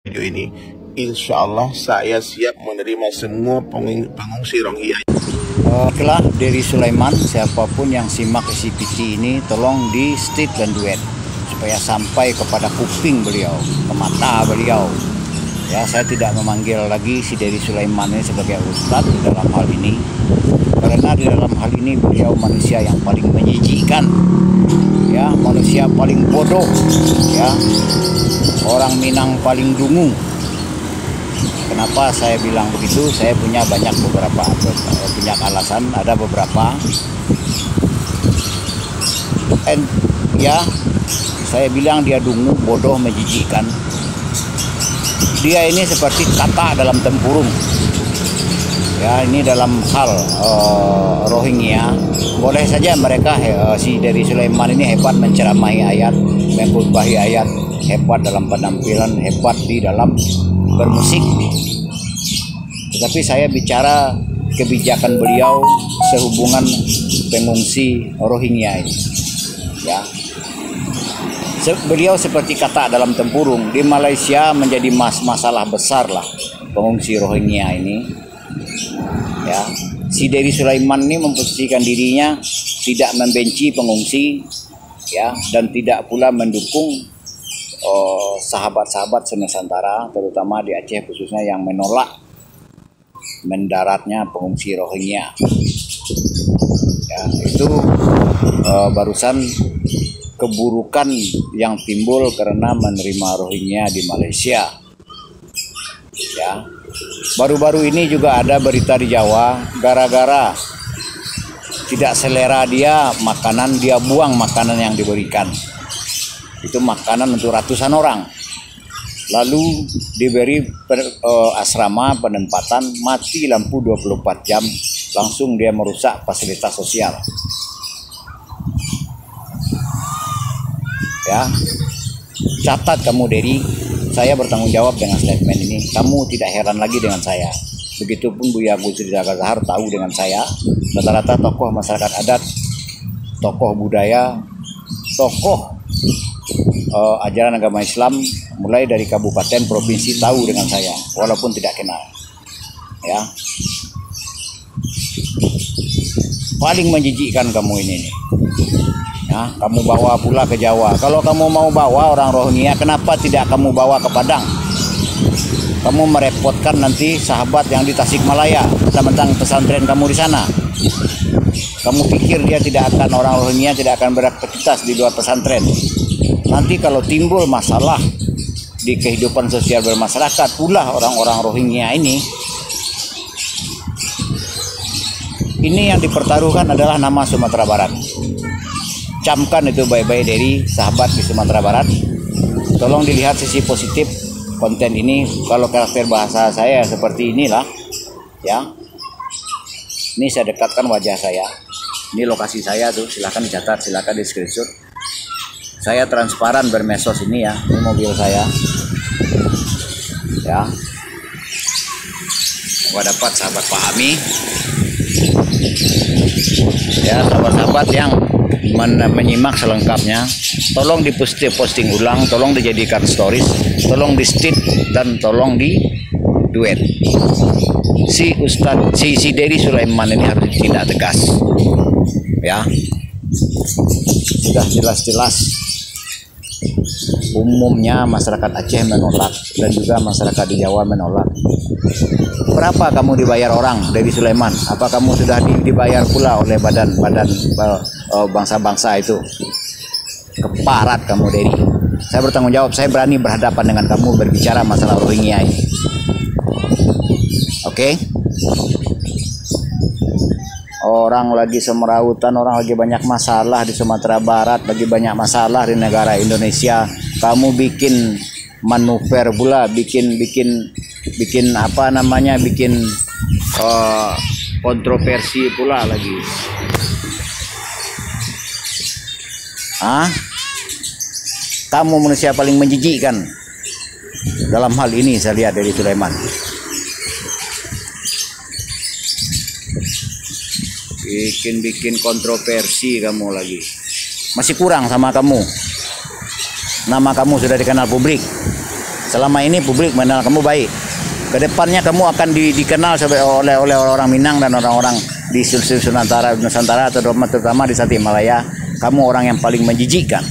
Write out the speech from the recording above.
Video ini, insya Allah saya siap menerima semua pengungsi Rohingya. Okelah, dari Sulaiman, siapapun yang simak CPT ini, tolong di state dan duet supaya sampai kepada kuping beliau, ke mata beliau. Ya, saya tidak memanggil lagi si dari Sulaiman ini sebagai ustadz dalam hal ini, karena di dalam hal ini beliau manusia yang paling menjijikkan, ya, manusia paling bodoh, ya, orang Minang paling dungu. Kenapa saya bilang begitu? Saya punya banyak alasan, ada beberapa. Ya, saya bilang dia dungu, bodoh, menjijikkan. Dia ini seperti kata dalam tempurung. Ya, ini dalam hal Rohingya. Boleh saja mereka si dari Sulaiman ini hebat menceramahi ayat, mengkhutbahi ayat, hebat dalam penampilan, hebat di dalam bermusik. Tetapi saya bicara kebijakan beliau sehubungan pengungsi Rohingya ini. Ya. Beliau seperti kata dalam tempurung. Di Malaysia menjadi masalah besar lah pengungsi Rohingya ini. Ya. Si Dari Sulaiman ini memposisikan dirinya tidak membenci pengungsi, ya, dan tidak pula mendukung sahabat-sahabat senusantara, terutama di Aceh khususnya, yang menolak mendaratnya pengungsi Rohingya. Ya, itu barusan keburukan yang timbul karena menerima Rohingya di Malaysia. Ya, baru-baru ini juga ada berita di Jawa, gara-gara tidak selera dia makanan, dia buang makanan yang diberikan. Itu makanan untuk ratusan orang. Lalu diberi asrama penempatan, mati lampu 24 jam, langsung dia merusak fasilitas sosial. Ya, catat kamu Dery, saya bertanggung jawab dengan statement ini. Kamu tidak heran lagi dengan saya. Begitupun Buya Gusri Zahar tahu dengan saya. Rata-rata tokoh masyarakat adat, tokoh budaya, tokoh ajaran agama Islam mulai dari kabupaten, provinsi tahu dengan saya, walaupun tidak kenal. Ya, paling menjijikkan kamu ini nih. Ya, kamu bawa pula ke Jawa. Kalau kamu mau bawa orang Rohingya, kenapa tidak kamu bawa ke Padang? Kamu merepotkan nanti sahabat yang di Tasikmalaya, tentang pesantren kamu di sana. Kamu pikir dia tidak akan, orang Rohingya tidak akan beraktivitas di luar pesantren. Nanti kalau timbul masalah di kehidupan sosial bermasyarakat pula orang-orang Rohingya ini yang dipertaruhkan adalah nama Sumatera Barat. Camkan itu baik-baik dari sahabat di Sumatera Barat. Tolong dilihat sisi positif konten ini. Kalau karakter bahasa saya seperti inilah, ya. Ini saya dekatkan wajah saya. Ini lokasi saya tuh, silahkan dicatat, silahkan di screenshot. Saya transparan bermesos ini ya. Ini mobil saya. Ya. Coba dapat sahabat pahami. Ya, sahabat-sahabat yang menyimak selengkapnya, tolong posting ulang, tolong dijadikan stories, tolong di state dan tolong di duet. Si Dari Sulaiman ini harus ditindak tegas. Ya, sudah jelas-jelas umumnya masyarakat Aceh menolak dan juga masyarakat di Jawa menolak. Berapa kamu dibayar orang dari Sulaiman? Apa kamu sudah dibayar pula oleh badan bangsa-bangsa itu? Keparat kamu Dery. Saya bertanggung jawab, saya berani berhadapan dengan kamu berbicara masalah Rohingya ini. Oke? Orang lagi semerautan, orang lagi banyak masalah di Sumatera Barat, lagi banyak masalah di negara Indonesia. Kamu bikin manuver pula, bikin apa namanya, bikin kontroversi pula lagi. Kamu manusia paling menjijikkan dalam hal ini, saya lihat dari Sulaiman. Bikin kontroversi kamu lagi. Masih kurang sama kamu. Nama kamu sudah dikenal publik. Selama ini publik mengenal kamu baik. Kedepannya kamu akan dikenal oleh orang Minang dan orang-orang di Nusantara, terutama di Tasik Malaya. Kamu orang yang paling menjijikkan.